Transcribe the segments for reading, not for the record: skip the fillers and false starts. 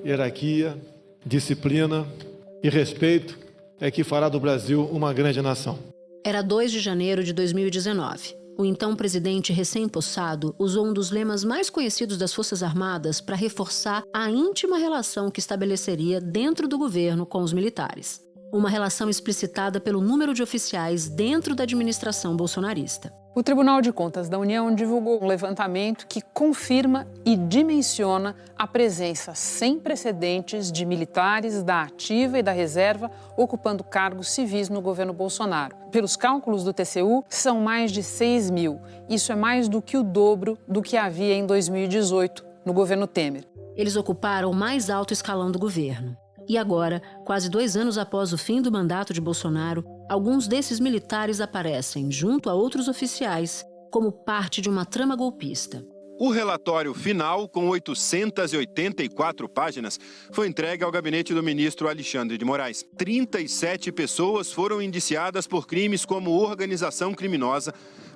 hierarquia, disciplina e respeito é que fará do Brasil uma grande nação. Era 2 de janeiro de 2019. O então presidente recém-possado usou um dos lemas mais conhecidos das Forças Armadas para reforçar a íntima relação que estabeleceria dentro do governo com os militares. Uma relação explicitada pelo número de oficiais dentro da administração bolsonarista. O Tribunal de Contas da União divulgou um levantamento que confirma e dimensiona a presença sem precedentes de militares da ativa e da reserva ocupando cargos civis no governo Bolsonaro. Pelos cálculos do TCU, são mais de 6 mil. Isso é mais do que o dobro do que havia em 2018, no governo Temer. Eles ocuparam o mais alto escalão do governo. E agora, quase 2 anos após o fim do mandato de Bolsonaro, alguns desses militares aparecem, junto a outros oficiais, como parte de uma trama golpista. O relatório final, com 884 páginas, foi entregue ao gabinete do ministro Alexandre de Moraes. 37 pessoas foram indiciadas por crimes como organização criminosa,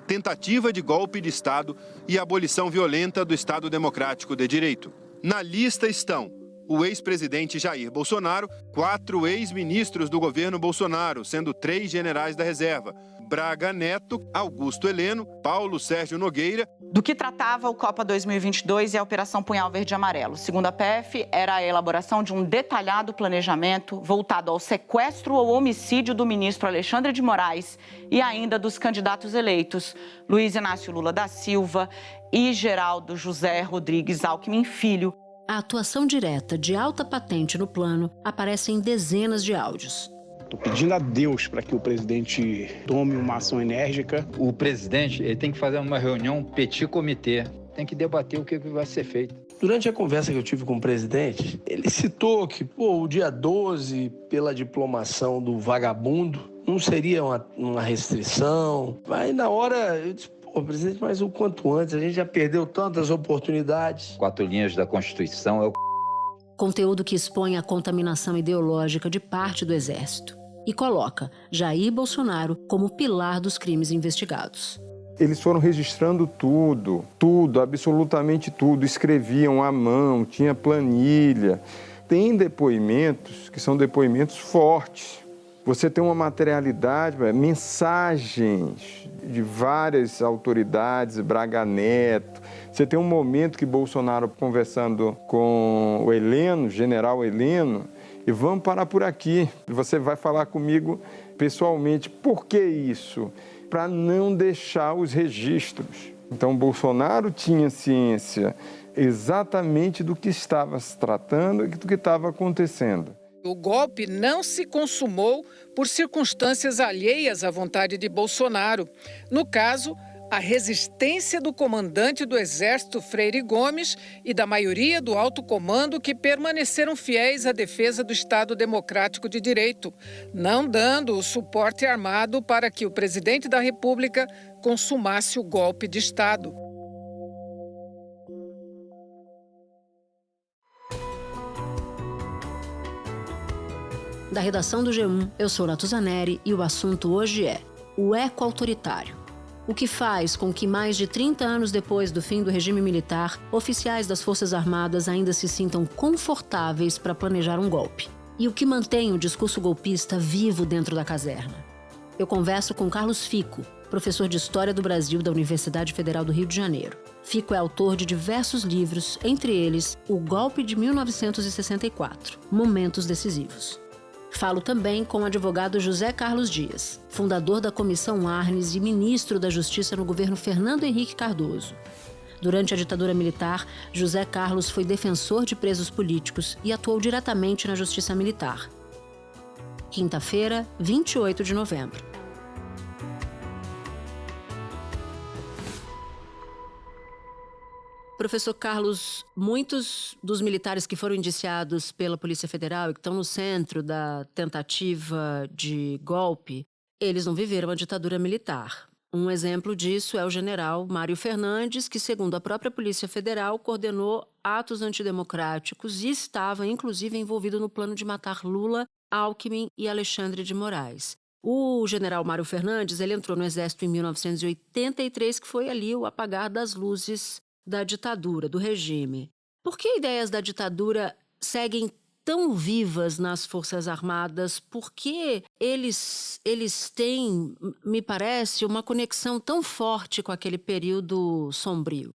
tentativa de golpe de Estado e abolição violenta do Estado Democrático de Direito. Na lista estão o ex-presidente Jair Bolsonaro, 4 ex-ministros do governo Bolsonaro, sendo 3 generais da reserva, Braga Neto, Augusto Heleno, Paulo Sérgio Nogueira. Do que tratava o Copa 2022 e a Operação Punhal Verde e Amarelo? Segundo a PF, era a elaboração de um detalhado planejamento voltado ao sequestro ou homicídio do ministro Alexandre de Moraes e ainda dos candidatos eleitos, Luiz Inácio Lula da Silva e Geraldo José Rodrigues Alckmin Filho. A atuação direta de alta patente no plano aparece em dezenas de áudios. Estou pedindo a Deus para que o presidente tome uma ação enérgica. O presidente ele tem que fazer uma reunião petit comitê, tem que debater o que vai ser feito. Durante a conversa que eu tive com o presidente, ele citou que o dia 12, pela diplomação do vagabundo, não seria uma restrição. Aí na hora eu disse, presidente, mas o quanto antes, a gente já perdeu tantas oportunidades. 4 linhas da Constituição é o conteúdo que expõe a contaminação ideológica de parte do Exército e coloca Jair Bolsonaro como pilar dos crimes investigados. Eles foram registrando tudo, absolutamente tudo, escreviam à mão, tinha planilha. Tem depoimentos que são depoimentos fortes. Você tem uma materialidade, mensagens de várias autoridades, Braga Neto. Você tem um momento que Bolsonaro conversando com o Heleno, general Heleno, e vamos parar por aqui. Você vai falar comigo pessoalmente. Por que isso? Para não deixar os registros. Então, Bolsonaro tinha ciência exatamente do que estava se tratando e do que estava acontecendo. O golpe não se consumou por circunstâncias alheias à vontade de Bolsonaro. No caso, a resistência do comandante do Exército, Freire Gomes, e da maioria do alto comando que permaneceram fiéis à defesa do Estado Democrático de Direito, não dando o suporte armado para que o presidente da República consumasse o golpe de Estado. Da redação do G1, eu sou Natuzaneri e o assunto hoje é o eco autoritário. O que faz com que mais de 30 anos depois do fim do regime militar, oficiais das Forças Armadas ainda se sintam confortáveis para planejar um golpe. E o que mantém o discurso golpista vivo dentro da caserna. Eu converso com Carlos Fico, professor de História do Brasil da Universidade Federal do Rio de Janeiro. Fico é autor de diversos livros, entre eles O Golpe de 1964, Momentos Decisivos. Falo também com o advogado José Carlos Dias, fundador da Comissão Arnes e ministro da Justiça no governo Fernando Henrique Cardoso. Durante a ditadura militar, José Carlos foi defensor de presos políticos e atuou diretamente na Justiça Militar. Quinta-feira, 28 de novembro. Professor Carlos, muitos dos militares que foram indiciados pela Polícia Federal e que estão no centro da tentativa de golpe, eles não viveram a ditadura militar. Um exemplo disso é o general Mário Fernandes, que, segundo a própria Polícia Federal, coordenou atos antidemocráticos e estava, inclusive, envolvido no plano de matar Lula, Alckmin e Alexandre de Moraes. O general Mário Fernandes, ele entrou no Exército em 1983, que foi ali o apagar das luzes da ditadura, do regime. Por que ideias da ditadura seguem tão vivas nas Forças Armadas? Porque eles têm, me parece, uma conexão tão forte com aquele período sombrio?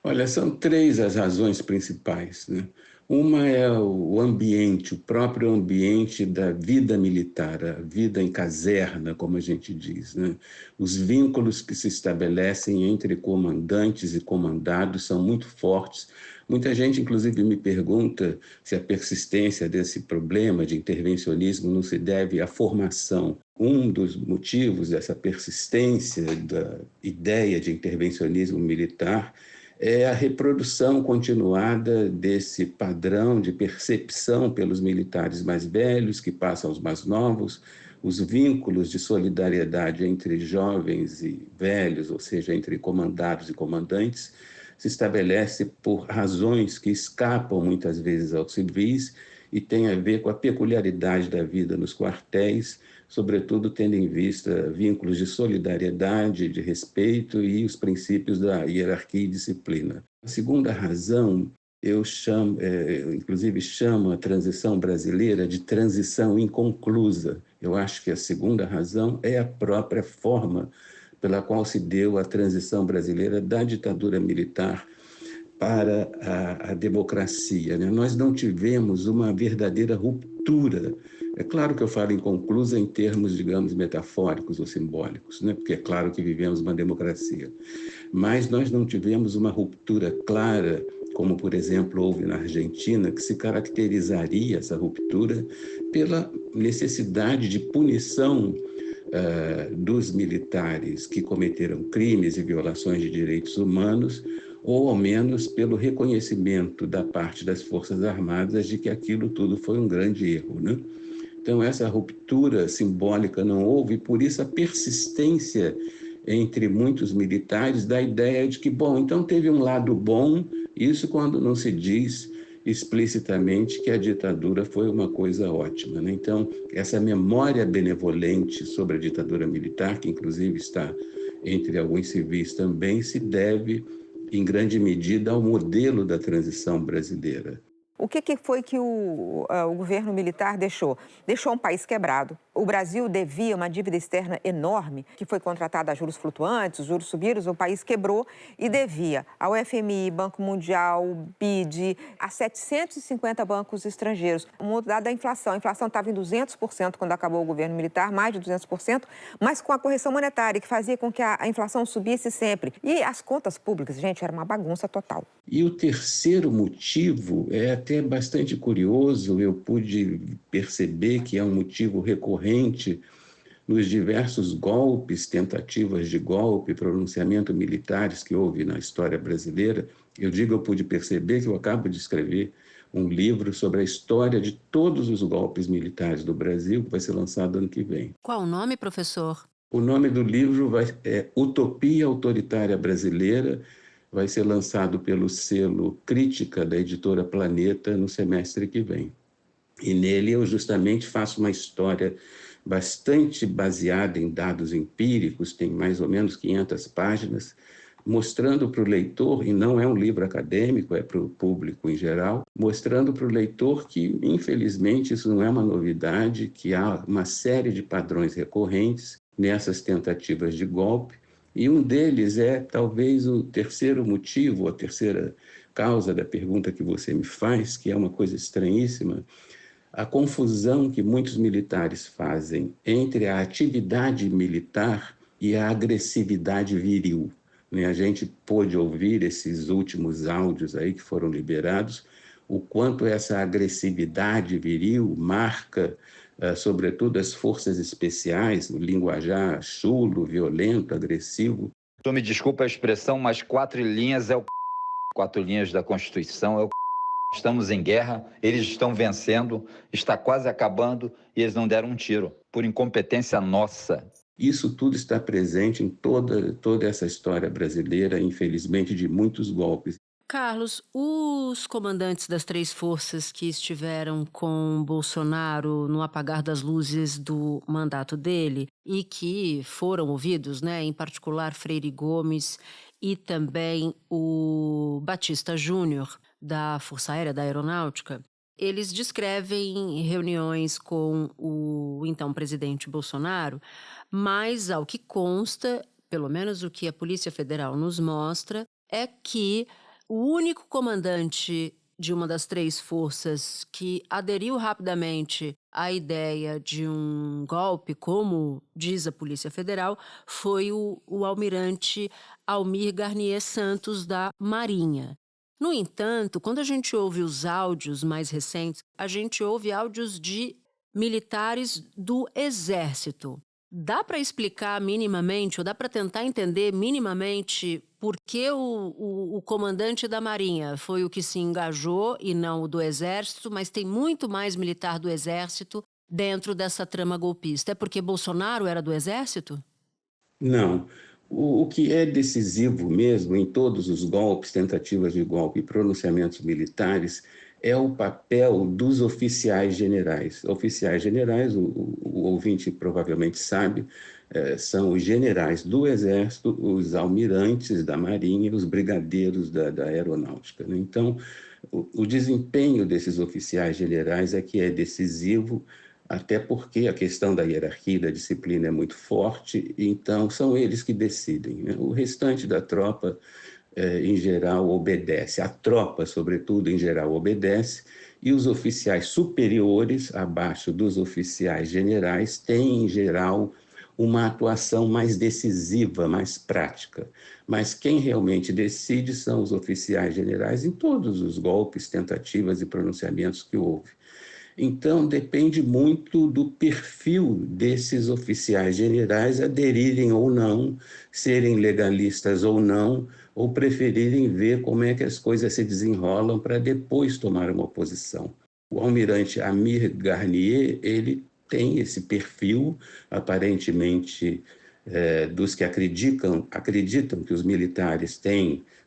Olha, são 3 as razões principais, né? Uma é o ambiente, o próprio ambiente da vida militar, a vida em caserna, como a gente diz, né? Os vínculos que se estabelecem entre comandantes e comandados são muito fortes. Muita gente, inclusive, me pergunta se a persistência desse problema de intervencionismo não se deve à formação. Um dos motivos dessa persistência da ideia de intervencionismo militar é a reprodução continuada desse padrão de percepção pelos militares mais velhos que passam aos mais novos, os vínculos de solidariedade entre jovens e velhos, ou seja, entre comandados e comandantes, se estabelece por razões que escapam muitas vezes aos civis e tem a ver com a peculiaridade da vida nos quartéis, sobretudo tendo em vista vínculos de solidariedade, de respeito e os princípios da hierarquia e disciplina. A segunda razão, inclusive chamo a transição brasileira de transição inconclusa. Eu acho que a segunda razão é a própria forma pela qual se deu a transição brasileira da ditadura militar para a democracia, né? Nós não tivemos uma verdadeira ruptura. É claro que eu falo inconclusa em termos, digamos, metafóricos ou simbólicos, né? Porque é claro que vivemos uma democracia. Mas nós não tivemos uma ruptura clara, como, por exemplo, houve na Argentina, que se caracterizaria essa ruptura pela necessidade de punição dos militares que cometeram crimes e violações de direitos humanos, ou ao menos pelo reconhecimento da parte das Forças Armadas de que aquilo tudo foi um grande erro, né? Então, essa ruptura simbólica não houve, e por isso a persistência entre muitos militares da ideia de que, bom, então teve um lado bom, isso quando não se diz explicitamente que a ditadura foi uma coisa ótima, né? Então, essa memória benevolente sobre a ditadura militar, que inclusive está entre alguns civis também, se deve em grande medida ao modelo da transição brasileira. O que foi que o governo militar deixou? Deixou um país quebrado. O Brasil devia uma dívida externa enorme, que foi contratada a juros flutuantes, os juros subiram, o país quebrou e devia ao FMI, Banco Mundial, BID, a 750 bancos estrangeiros. O mundo dado da inflação. A inflação estava em 200% quando acabou o governo militar, mais de 200%, mas com a correção monetária, que fazia com que a inflação subisse sempre. E as contas públicas, gente, era uma bagunça total. E o terceiro motivo é até bastante curioso, eu pude perceber que é um motivo recorrente nos diversos golpes, tentativas de golpe, pronunciamento militares que houve na história brasileira. Eu pude perceber que eu acabo de escrever um livro sobre a história de todos os golpes militares do Brasil, que vai ser lançado ano que vem. Qual o nome, professor? O nome do livro é Utopia Autoritária Brasileira, vai ser lançado pelo selo Crítica da editora Planeta no semestre que vem. E nele eu justamente faço uma história bastante baseada em dados empíricos, tem mais ou menos 500 páginas, mostrando para o leitor, e não é um livro acadêmico, é para o público em geral, mostrando para o leitor que, infelizmente, isso não é uma novidade, que há uma série de padrões recorrentes nessas tentativas de golpe, e um deles é talvez o terceiro motivo, a terceira causa da pergunta que você me faz, que é uma coisa estranhíssima, a confusão que muitos militares fazem entre a atividade militar e a agressividade viril. A gente pôde ouvir esses últimos áudios aí que foram liberados, o quanto essa agressividade viril marca, sobretudo, as forças especiais, o linguajar chulo, violento, agressivo. Tu me desculpa a expressão, mas 4 linhas é o 4 linhas da Constituição é o Estamos em guerra, eles estão vencendo, está quase acabando e eles não deram um tiro, por incompetência nossa. Isso tudo está presente em toda essa história brasileira, infelizmente, de muitos golpes. Carlos, os comandantes das 3 forças que estiveram com Bolsonaro no apagar das luzes do mandato dele e que foram ouvidos, né, em particular Freire Gomes e também o Batista Júnior, da Força Aérea, da Aeronáutica, eles descrevem reuniões com o então presidente Bolsonaro, mas ao que consta, pelo menos o que a Polícia Federal nos mostra, é que o único comandante de uma das 3 forças que aderiu rapidamente à ideia de um golpe, como diz a Polícia Federal, foi o almirante Almir Garnier Santos, da Marinha. No entanto, quando a gente ouve os áudios mais recentes, a gente ouve áudios de militares do Exército. Dá para explicar minimamente, ou dá para tentar entender minimamente por que o comandante da Marinha foi o que se engajou e não o do Exército, mas tem muito mais militar do Exército dentro dessa trama golpista? É porque Bolsonaro era do Exército? Não. O que é decisivo mesmo em todos os golpes, tentativas de golpe e pronunciamentos militares é o papel dos oficiais generais. Oficiais generais, o ouvinte provavelmente sabe, são os generais do Exército, os almirantes da Marinha, os brigadeiros da Aeronáutica, né? Então, o desempenho desses oficiais generais é que é decisivo, até porque a questão da hierarquia e da disciplina é muito forte, então são eles que decidem, né? O restante da tropa, em geral, obedece. A tropa, sobretudo, em geral, obedece, e os oficiais superiores, abaixo dos oficiais generais, têm, em geral, uma atuação mais decisiva, mais prática. Mas quem realmente decide são os oficiais generais em todos os golpes, tentativas e pronunciamentos que houve. Então, depende muito do perfil desses oficiais generais aderirem ou não, serem legalistas ou não, ou preferirem ver como é que as coisas se desenrolam para depois tomar uma posição. O almirante Almir Garnier, ele tem esse perfil, aparentemente, dos que acreditam que os militares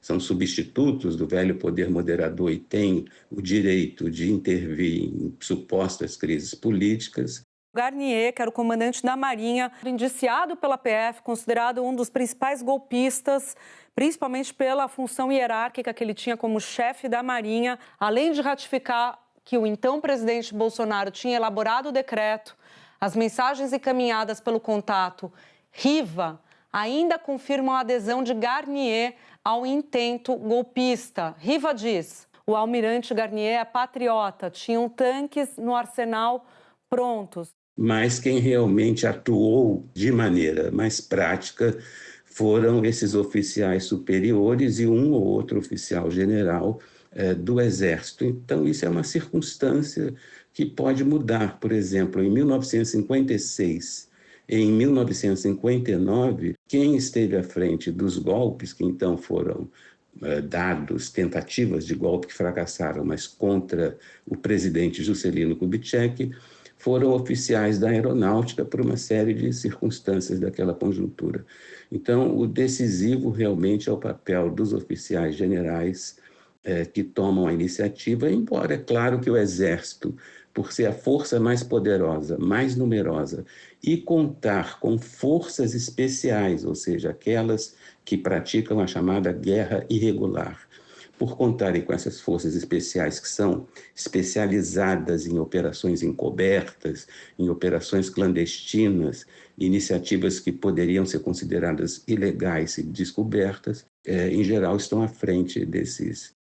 são substitutos do velho poder moderador e têm o direito de intervir em supostas crises políticas. Garnier, que era o comandante da Marinha, indiciado pela PF, considerado um dos principais golpistas, principalmente pela função hierárquica que ele tinha como chefe da Marinha, além de ratificar que o então presidente Bolsonaro tinha elaborado o decreto, as mensagens encaminhadas pelo contato Riva ainda confirmam a adesão de Garnier ao intento golpista. Riva diz: o almirante Garnier é patriota, tinham tanques no arsenal prontos. Mas quem realmente atuou de maneira mais prática foram esses oficiais superiores e um ou outro oficial general do Exército. Então, isso é uma circunstância que pode mudar. Por exemplo, em 1956, em 1959, quem esteve à frente dos golpes, que então foram dados, tentativas de golpe que fracassaram, mas contra o presidente Juscelino Kubitschek, foram oficiais da Aeronáutica por uma série de circunstâncias daquela conjuntura. Então, o decisivo realmente é o papel dos oficiais generais que tomam a iniciativa, embora é claro que o Exército, por ser a força mais poderosa, mais numerosa, e contar com forças especiais, ou seja, aquelas que praticam a chamada guerra irregular, por contarem com essas forças especiais que são especializadas em operações encobertas, em operações clandestinas, iniciativas que poderiam ser consideradas ilegais e descobertas, em geral estão à frente desses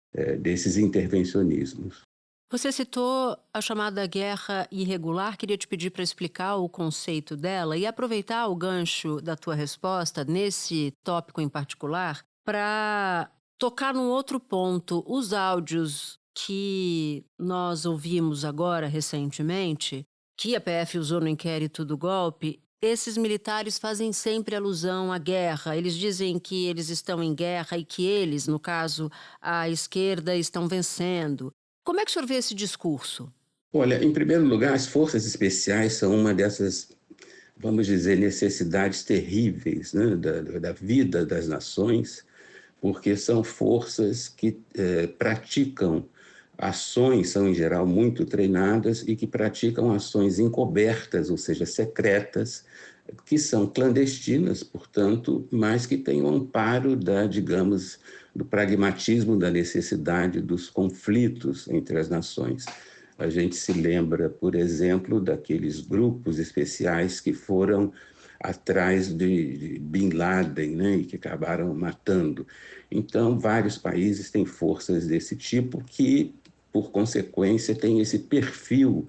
intervencionismos. Você citou a chamada guerra irregular, queria te pedir para explicar o conceito dela e aproveitar o gancho da tua resposta nesse tópico em particular para tocar num outro ponto. Os áudios que nós ouvimos agora recentemente, que a PF usou no inquérito do golpe, esses militares fazem sempre alusão à guerra. Eles dizem que eles estão em guerra e que eles, no caso, a esquerda, estão vencendo. Como é que o senhor vê esse discurso? Olha, em primeiro lugar, as forças especiais são uma dessas, vamos dizer, necessidades terríveis, né, da vida das nações, porque são forças que praticam ações, são em geral muito treinadas e que praticam ações encobertas, ou seja, secretas, que são clandestinas, portanto, mas que têm o amparo do pragmatismo, da necessidade dos conflitos entre as nações. A gente se lembra, por exemplo, daqueles grupos especiais que foram atrás de Bin Laden, né, e que acabaram matando. Então, vários países têm forças desse tipo que, por consequência, têm esse perfil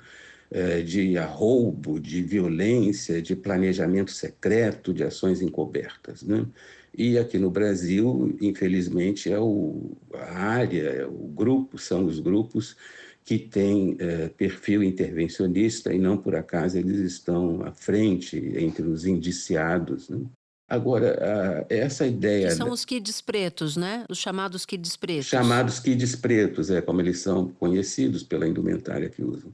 de arroubo, de violência, de planejamento secreto, de ações encobertas, né? E aqui no Brasil, infelizmente, são os grupos que têm perfil intervencionista e não por acaso eles estão à frente entre os indiciados, né? Agora, essa ideia... Que são os quids pretos, né? Os chamados quids pretos. Chamados quids pretos, como eles são conhecidos pela indumentária que usam.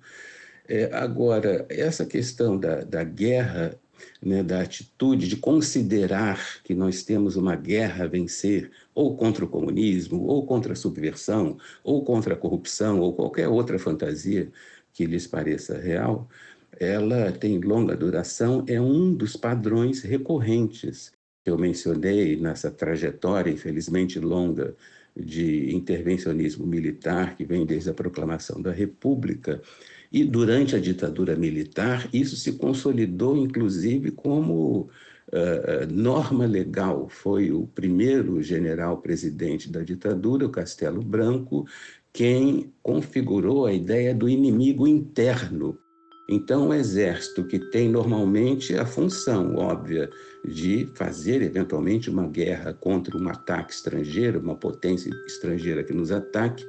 Agora, essa questão da guerra, né, da atitude de considerar que nós temos uma guerra a vencer, ou contra o comunismo, ou contra a subversão, ou contra a corrupção, ou qualquer outra fantasia que lhes pareça real, ela tem longa duração, é um dos padrões recorrentes que eu mencionei nessa trajetória, infelizmente longa, de intervencionismo militar, que vem desde a proclamação da República. E durante a ditadura militar, isso se consolidou, inclusive, como norma legal. Foi o primeiro general-presidente da ditadura, o Castelo Branco, quem configurou a ideia do inimigo interno. Então, o Exército, que tem normalmente a função óbvia de fazer, eventualmente, uma guerra contra um ataque estrangeiro, uma potência estrangeira que nos ataque,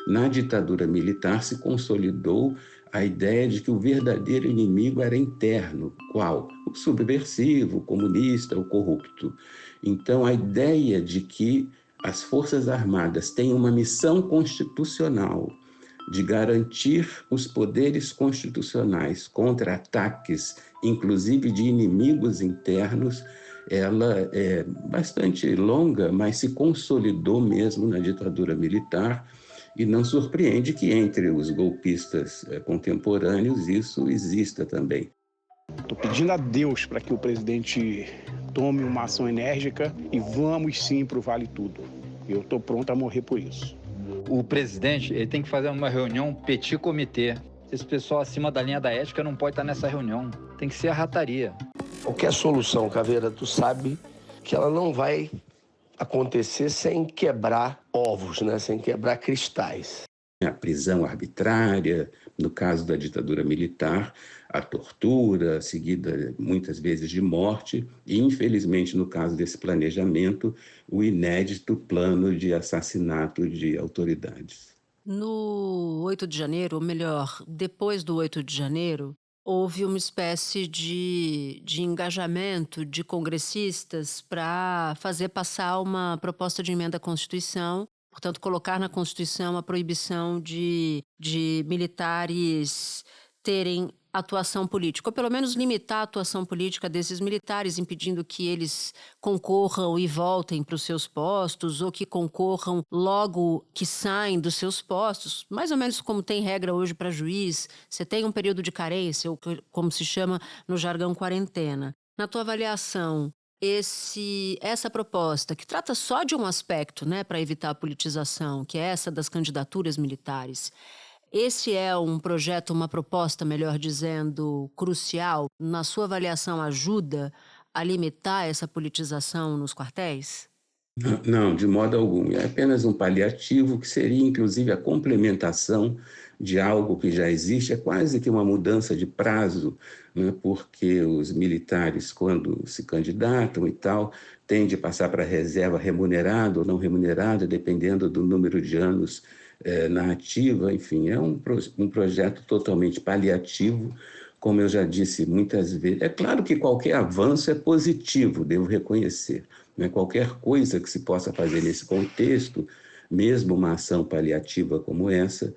na ditadura militar se consolidou a ideia de que o verdadeiro inimigo era interno. Qual? O subversivo, o comunista, o corrupto. Então, a ideia de que as Forças Armadas têm uma missão constitucional de garantir os poderes constitucionais contra ataques, inclusive de inimigos internos, ela é bastante longa, mas se consolidou mesmo na ditadura militar. E não surpreende que entre os golpistas contemporâneos isso exista também. Estou pedindo a Deus para que o presidente tome uma ação enérgica e vamos sim para o Vale Tudo. Eu estou pronto a morrer por isso. O presidente ele tem que fazer uma reunião petit comitê. Esse pessoal acima da linha da ética não pode estar nessa reunião. Tem que ser a rataria. Qualquer solução, Caveira, tu sabe que ela não vai acontecer sem quebrar ovos, né? Sem quebrar cristais. A prisão arbitrária, no caso da ditadura militar, a tortura, seguida muitas vezes de morte, e, infelizmente, no caso desse planejamento, o inédito plano de assassinato de autoridades. No 8 de janeiro, ou melhor, depois do 8 de janeiro, houve uma espécie de engajamento de congressistas para fazer passar uma proposta de emenda à Constituição, portanto, colocar na Constituição a proibição de militares terem atuação política, ou pelo menos limitar a atuação política desses militares, impedindo que eles concorram e voltem para os seus postos, ou que concorram logo que saem dos seus postos, mais ou menos como tem regra hoje para juiz. Você tem um período de carência, ou como se chama no jargão, quarentena. Na tua avaliação, essa proposta, que trata só de um aspecto, né, para evitar a politização, que é essa das candidaturas militares, esse é um projeto, uma proposta, melhor dizendo, crucial? Na sua avaliação, ajuda a limitar essa politização nos quartéis? Não, de modo algum. É apenas um paliativo que seria, inclusive, a complementação de algo que já existe. É quase que uma mudança de prazo, né? Porque os militares, quando se candidatam e tal, têm de passar para a reserva remunerada ou não remunerada, dependendo do número de anos na ativa. Enfim, é um projeto totalmente paliativo, como eu já disse muitas vezes. É claro que qualquer avanço é positivo, devo reconhecer. Né? Qualquer coisa que se possa fazer nesse contexto, mesmo uma ação paliativa como essa,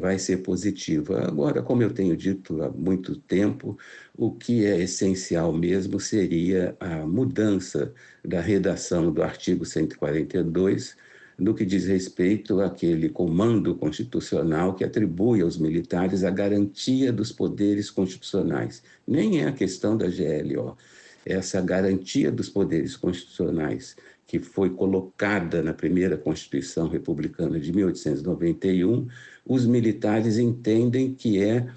vai ser positiva. Agora, como eu tenho dito há muito tempo, o que é essencial mesmo seria a mudança da redação do artigo 142, no que diz respeito àquele comando constitucional que atribui aos militares a garantia dos poderes constitucionais. Nem é a questão da GLO. Essa garantia dos poderes constitucionais que foi colocada na primeira Constituição Republicana de 1891 os militares entendem que é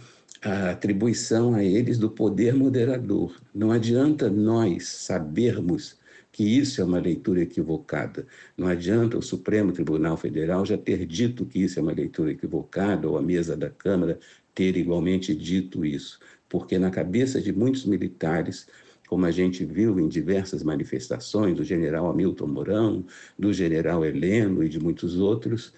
a atribuição a eles do poder moderador. Não adianta nós sabermos que isso é uma leitura equivocada. Não adianta o Supremo Tribunal Federal já ter dito que isso é uma leitura equivocada, ou a mesa da Câmara ter igualmente dito isso. Porque na cabeça de muitos militares, como a gente viu em diversas manifestações do general Hamilton Mourão, do general Heleno e de muitos outros,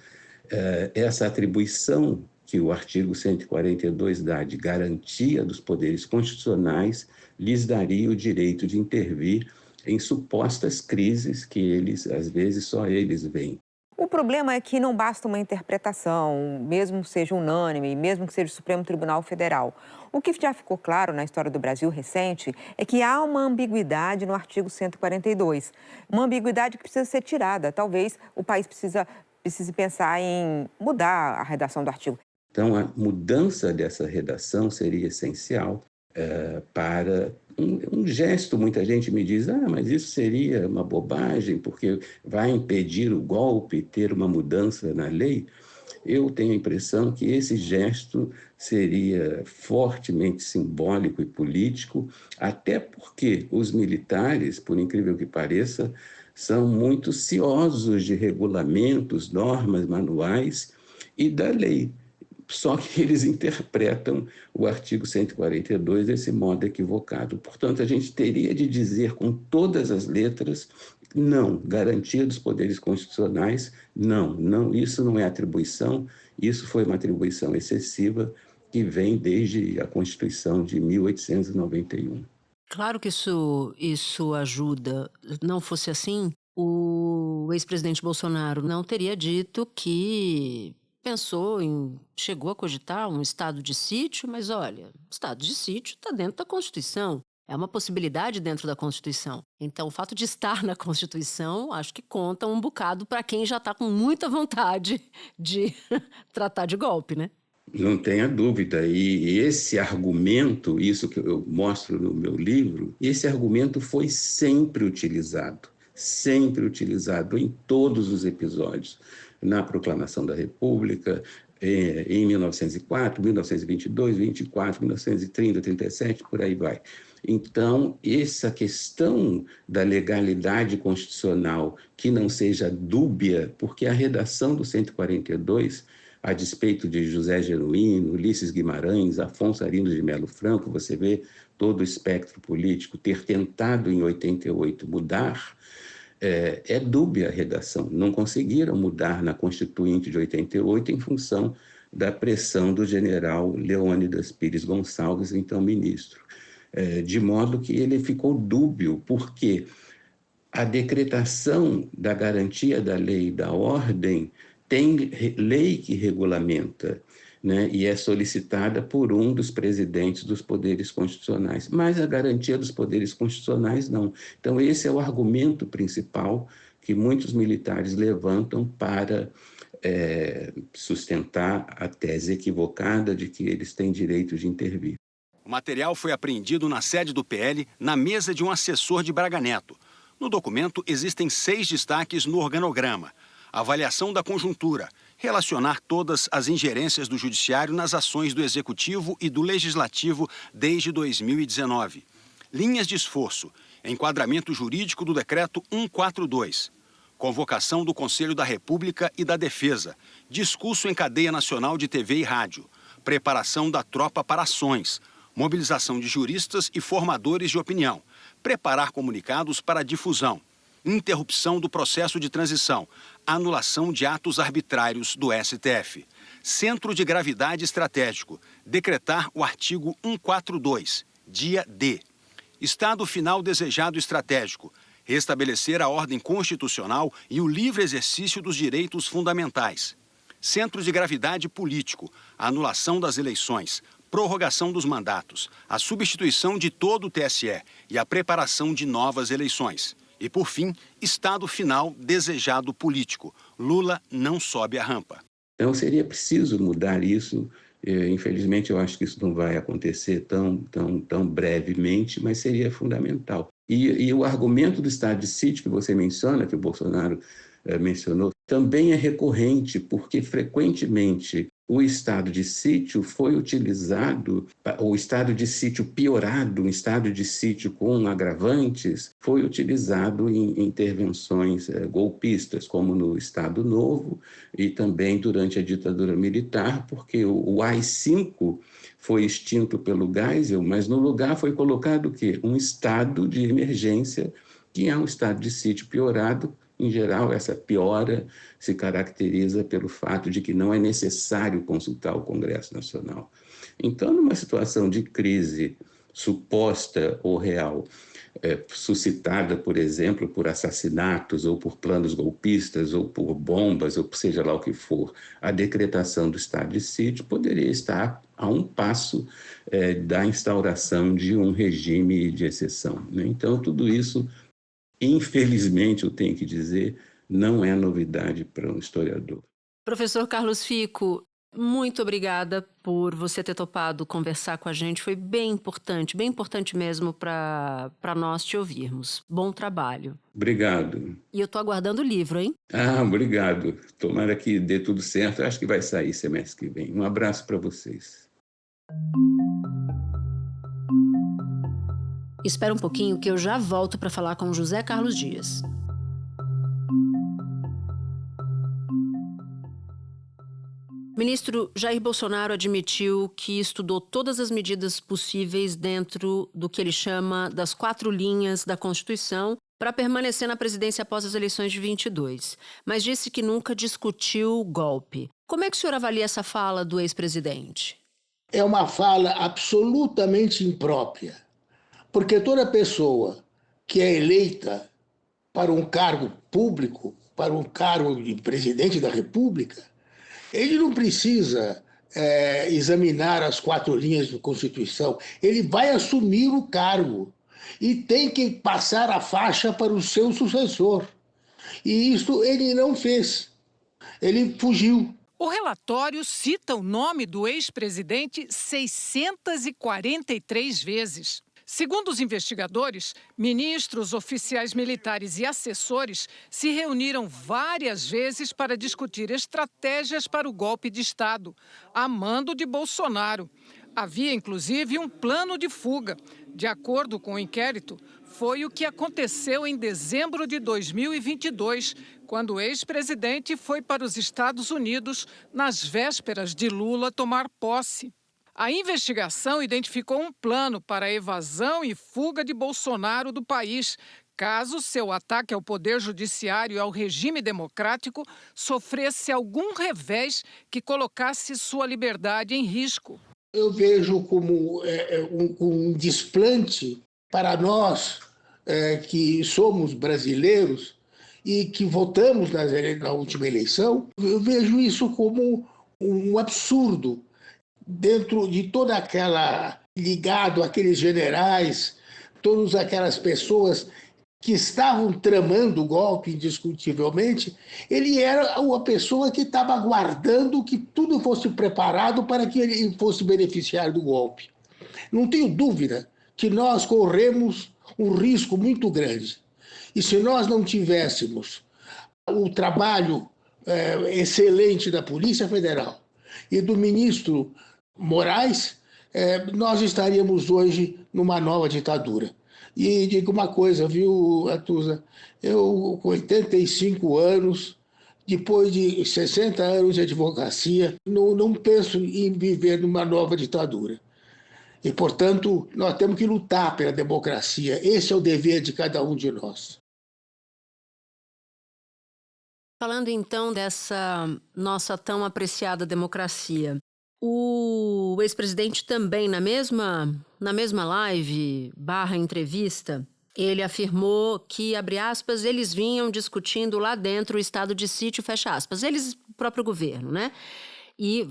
essa atribuição que o artigo 142 dá de garantia dos poderes constitucionais lhes daria o direito de intervir em supostas crises que eles, às vezes, só eles veem. O problema é que não basta uma interpretação, mesmo que seja unânime, mesmo que seja o Supremo Tribunal Federal. O que já ficou claro na história do Brasil recente é que há uma ambiguidade no artigo 142. Uma ambiguidade que precisa ser tirada. Talvez o país precise pensar em mudar a redação do artigo. Então, a mudança dessa redação seria essencial para um gesto. Muita gente me diz, mas isso seria uma bobagem, porque vai impedir o golpe, ter uma mudança na lei. Eu tenho a impressão que esse gesto seria fortemente simbólico e político, até porque os militares, por incrível que pareça, são muito ciosos de regulamentos, normas, manuais e da lei. Só que eles interpretam o artigo 142 desse modo equivocado. Portanto, a gente teria de dizer com todas as letras, não, garantia dos poderes constitucionais, não, isso não é atribuição, isso foi uma atribuição excessiva que vem desde a Constituição de 1891. Claro que isso ajuda. Não fosse assim, o ex-presidente Bolsonaro não teria dito que chegou a cogitar um estado de sítio, mas olha, o estado de sítio está dentro da Constituição. É uma possibilidade dentro da Constituição. Então, o fato de estar na Constituição, acho que conta um bocado para quem já está com muita vontade de tratar de golpe, né? Não tenha dúvida. E esse argumento, isso que eu mostro no meu livro, esse argumento foi sempre utilizado em todos os episódios. Na Proclamação da República, em 1904, 1922, 24, 1930, 37, por aí vai. Então, essa questão da legalidade constitucional que não seja dúbia, porque a redação do 142, a despeito de José Genuíno, Ulisses Guimarães, Afonso Arinos de Melo Franco, você vê todo o espectro político ter tentado em 88 mudar, é dúbia a redação. Não conseguiram mudar na Constituinte de 88 em função da pressão do general Leônidas Pires Gonçalves, então ministro. De modo que ele ficou dúbio, porque a decretação da garantia da lei e da ordem tem lei que regulamenta, né, e é solicitada por um dos presidentes dos poderes constitucionais. Mas a garantia dos poderes constitucionais não. Então, esse é o argumento principal que muitos militares levantam para sustentar a tese equivocada de que eles têm direito de intervir. O material foi apreendido na sede do PL, na mesa de um assessor de Braga Neto. No documento, existem 6 destaques no organograma. Avaliação da conjuntura, relacionar todas as ingerências do Judiciário nas ações do Executivo e do Legislativo desde 2019. Linhas de esforço, enquadramento jurídico do Decreto 142. Convocação do Conselho da República e da Defesa, discurso em cadeia nacional de TV e rádio, preparação da tropa para ações, mobilização de juristas e formadores de opinião, preparar comunicados para difusão, interrupção do processo de transição, anulação de atos arbitrários do STF. Centro de gravidade estratégico, decretar o artigo 142, dia D. Estado final desejado estratégico, restabelecer a ordem constitucional e o livre exercício dos direitos fundamentais. Centro de gravidade político, anulação das eleições, prorrogação dos mandatos, a substituição de todo o TSE e a preparação de novas eleições. E, por fim, estado final desejado político. Lula não sobe a rampa. Então, seria preciso mudar isso. Infelizmente, eu acho que isso não vai acontecer tão brevemente, mas seria fundamental. E o argumento do estado de sítio que você menciona, que o Bolsonaro mencionou, também é recorrente, porque frequentemente O estado de sítio foi utilizado, o estado de sítio piorado, um estado de sítio com agravantes, foi utilizado em intervenções golpistas, como no Estado Novo e também durante a ditadura militar, porque o AI-5 foi extinto pelo Geisel, mas no lugar foi colocado o quê? Um estado de emergência, que é um estado de sítio piorado. Em geral, essa piora se caracteriza pelo fato de que não é necessário consultar o Congresso Nacional. Então, numa situação de crise suposta ou real, suscitada, por exemplo, por assassinatos ou por planos golpistas ou por bombas, ou seja lá o que for, a decretação do estado de sítio poderia estar a um passo da instauração de um regime de exceção, né? Então, tudo isso, infelizmente, eu tenho que dizer, não é novidade para um historiador. Professor Carlos Fico, muito obrigada por você ter topado conversar com a gente. Foi bem importante mesmo para nós te ouvirmos. Bom trabalho. Obrigado. E eu estou aguardando o livro, hein? Obrigado. Tomara que dê tudo certo. Acho que vai sair semestre que vem. Um abraço para vocês. Espera um pouquinho que eu já volto para falar com José Carlos Dias. Ministro Jair Bolsonaro admitiu que estudou todas as medidas possíveis dentro do que ele chama das 4 linhas da Constituição para permanecer na presidência após as eleições de 22, mas disse que nunca discutiu o golpe. Como é que o senhor avalia essa fala do ex-presidente? É uma fala absolutamente imprópria, porque toda pessoa que é eleita para um cargo público, para um cargo de presidente da República, ele não precisa examinar as 4 linhas da Constituição. Ele vai assumir o cargo e tem que passar a faixa para o seu sucessor. E isso ele não fez. Ele fugiu. O relatório cita o nome do ex-presidente 643 vezes. Segundo os investigadores, ministros, oficiais militares e assessores se reuniram várias vezes para discutir estratégias para o golpe de Estado, a mando de Bolsonaro. Havia, inclusive, um plano de fuga. De acordo com o inquérito, foi o que aconteceu em dezembro de 2022, quando o ex-presidente foi para os Estados Unidos nas vésperas de Lula tomar posse. A investigação identificou um plano para a evasão e fuga de Bolsonaro do país, caso seu ataque ao Poder Judiciário e ao regime democrático sofresse algum revés que colocasse sua liberdade em risco. Eu vejo como um desplante para nós que somos brasileiros e que votamos na última eleição. Eu vejo isso como um absurdo. Dentro de toda aquela, ligado àqueles generais, todas aquelas pessoas que estavam tramando o golpe indiscutivelmente, ele era uma pessoa que estava aguardando que tudo fosse preparado para que ele fosse beneficiar do golpe. Não tenho dúvida que nós corremos um risco muito grande. E se nós não tivéssemos o trabalho excelente da Polícia Federal e do ministro Moraes, nós estaríamos hoje numa nova ditadura. E digo uma coisa, viu, Atuza? Eu, com 85 anos, depois de 60 anos de advocacia, não penso em viver numa nova ditadura. E, portanto, nós temos que lutar pela democracia. Esse é o dever de cada um de nós. Falando, então, dessa nossa tão apreciada democracia, o ex-presidente também, na mesma live / entrevista, ele afirmou que, abre aspas, eles vinham discutindo lá dentro o estado de sítio, fecha aspas, eles, o próprio governo, né?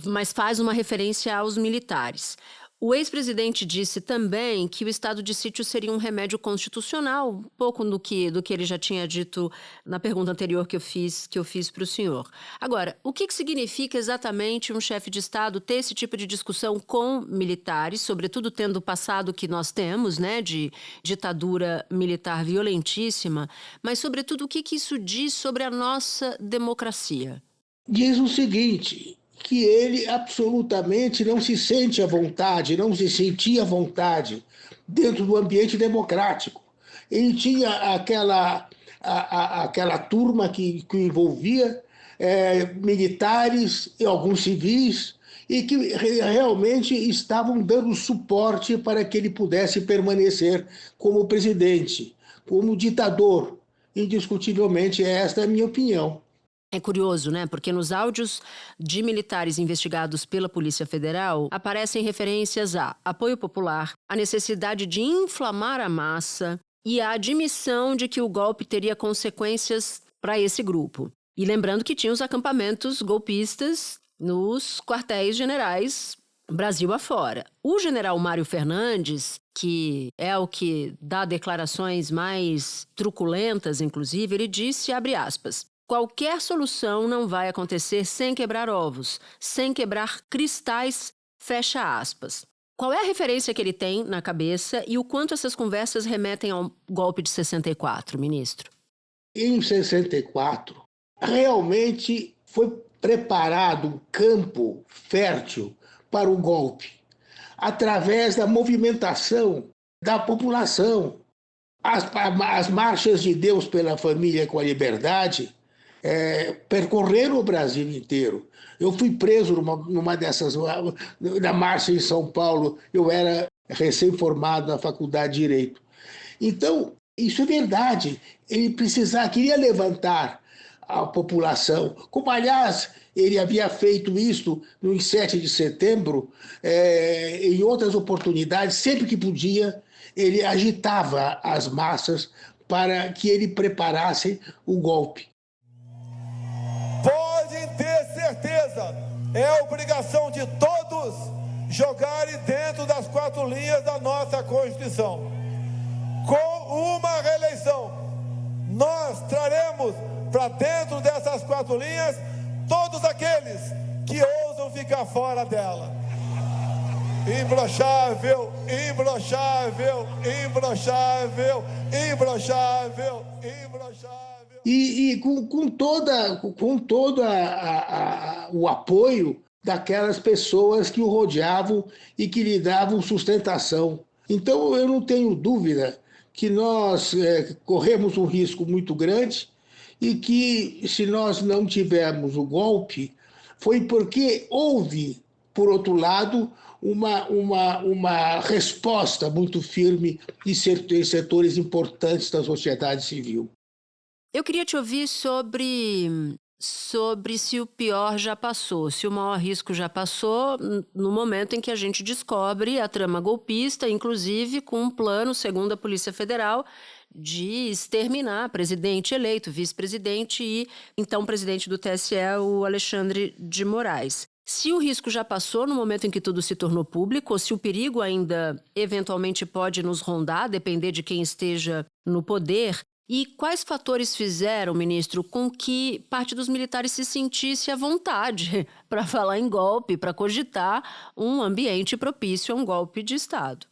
Mas faz uma referência aos militares. O ex-presidente disse também que o estado de sítio seria um remédio constitucional, um pouco do que ele já tinha dito na pergunta anterior que eu fiz para o senhor. Agora, o que significa exatamente um chefe de Estado ter esse tipo de discussão com militares, sobretudo tendo o passado que nós temos, né, de ditadura militar violentíssima, mas, sobretudo, o que isso diz sobre a nossa democracia? Diz o seguinte, que ele absolutamente não se sente à vontade, não se sentia à vontade dentro do ambiente democrático. Ele tinha aquela turma que envolvia militares e alguns civis, e que realmente estavam dando suporte para que ele pudesse permanecer como presidente, como ditador. Indiscutivelmente, esta é a minha opinião. É curioso, né? Porque nos áudios de militares investigados pela Polícia Federal aparecem referências a apoio popular, a necessidade de inflamar a massa e a admissão de que o golpe teria consequências para esse grupo. E lembrando que tinha os acampamentos golpistas nos quartéis generais Brasil afora. O general Mário Fernandes, que é o que dá declarações mais truculentas, inclusive, ele disse, abre aspas, qualquer solução não vai acontecer sem quebrar ovos, sem quebrar cristais, fecha aspas. Qual é a referência que ele tem na cabeça e o quanto essas conversas remetem ao golpe de 64, ministro? Em 64, realmente foi preparado um campo fértil para o golpe, através da movimentação da população. As marchas de Deus pela família com a liberdade percorreram o Brasil inteiro. Eu fui preso numa dessas, na marcha em São Paulo, eu era recém-formado na Faculdade de Direito. Então, isso é verdade, ele queria levantar a população, como, aliás, ele havia feito isso no 7 de setembro, em outras oportunidades, sempre que podia, ele agitava as massas para que ele preparasse o golpe. Podem ter certeza, é obrigação de todos jogarem dentro das 4 linhas da nossa Constituição. Com uma reeleição, nós traremos para dentro dessas 4 linhas todos aqueles que ousam ficar fora dela. Imbrochável, imbrochável, imbrochável, imbrochável, imbrochável. E com todo o apoio daquelas pessoas que o rodeavam e que lhe davam sustentação. Então, eu não tenho dúvida que nós corremos um risco muito grande e que, se nós não tivermos o golpe, foi porque houve, por outro lado, uma resposta muito firme em setores importantes da sociedade civil. Eu queria te ouvir sobre se o pior já passou, se o maior risco já passou no momento em que a gente descobre a trama golpista, inclusive com um plano, segundo a Polícia Federal, de exterminar presidente eleito, vice-presidente e então presidente do TSE, o Alexandre de Moraes. Se o risco já passou no momento em que tudo se tornou público, ou se o perigo ainda eventualmente pode nos rondar, depender de quem esteja no poder, e quais fatores fizeram, ministro, com que parte dos militares se sentisse à vontade para falar em golpe, para cogitar um ambiente propício a um golpe de Estado?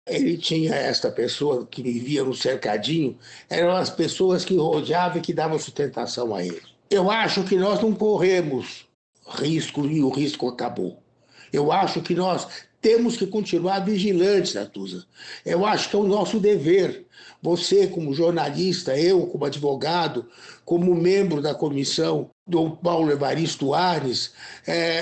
Ele tinha esta pessoa que vivia no cercadinho, eram as pessoas que rodeavam e que davam sustentação a ele. Eu acho que nós não corremos risco e o risco acabou. Eu acho que nós temos que continuar vigilantes, Natuza. Eu acho que é o nosso dever. Você, como jornalista, eu, como advogado, como membro da comissão do Paulo Evaristo Arnes,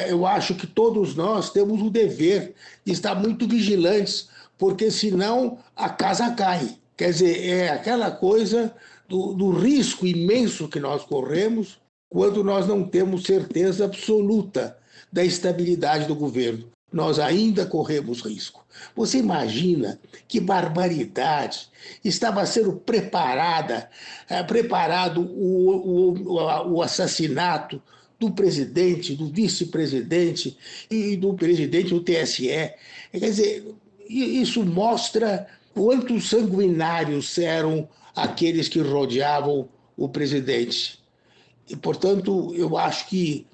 eu acho que todos nós temos o dever de estar muito vigilantes, porque senão a casa cai. Quer dizer, é aquela coisa do risco imenso que nós corremos quando nós não temos certeza absoluta da estabilidade do governo. Nós ainda corremos risco. Você imagina que barbaridade estava sendo preparado o assassinato do presidente, do vice-presidente e do presidente do TSE. Quer dizer, isso mostra quantos sanguinários eram aqueles que rodeavam o presidente. E, portanto, eu acho que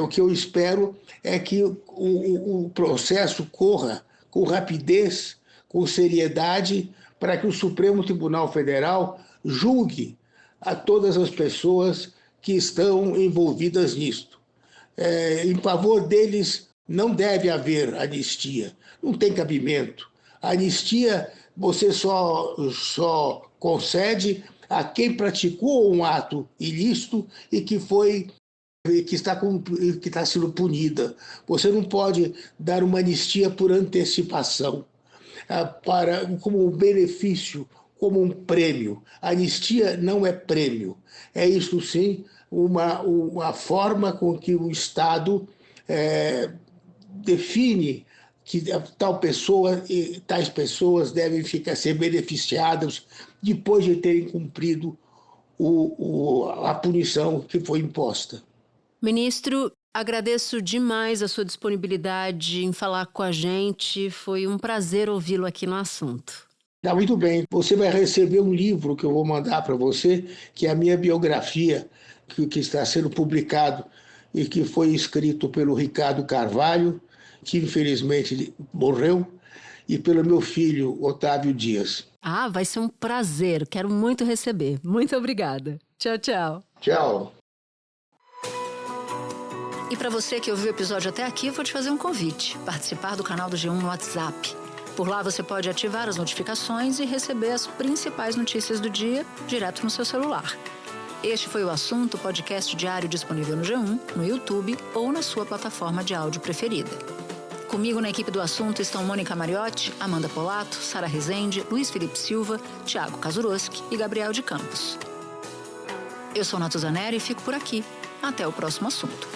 o que eu espero é que o processo corra com rapidez, com seriedade, para que o Supremo Tribunal Federal julgue a todas as pessoas que estão envolvidas nisto. em favor deles não deve haver anistia. Não tem cabimento. A anistia você só concede a quem praticou um ato ilícito e que está sendo punida. Você não pode dar uma anistia por antecipação, como um benefício, como um prêmio. A anistia não é prêmio. É isso sim uma forma com que o Estado define que tais pessoas devem ser beneficiadas depois de terem cumprido a punição que foi imposta. Ministro, agradeço demais a sua disponibilidade em falar com a gente. Foi um prazer ouvi-lo aqui no assunto. Tá muito bem. Você vai receber um livro que eu vou mandar para você, que é a minha biografia, que está sendo publicado e que foi escrito pelo Ricardo Carvalho, que infelizmente morreu, e pelo meu filho, Otávio Dias. Ah, vai ser um prazer. Quero muito receber. Muito obrigada. Tchau, tchau. Tchau. E para você que ouviu o episódio até aqui, vou te fazer um convite. Participar do canal do G1 no WhatsApp. Por lá você pode ativar as notificações e receber as principais notícias do dia direto no seu celular. Este foi o Assunto, podcast diário disponível no G1, no YouTube ou na sua plataforma de áudio preferida. Comigo na equipe do Assunto estão Mônica Mariotti, Amanda Polato, Sara Rezende, Luiz Felipe Silva, Thiago Kazuroski e Gabriel de Campos. Eu sou Natuzaneri e fico por aqui. Até o próximo assunto.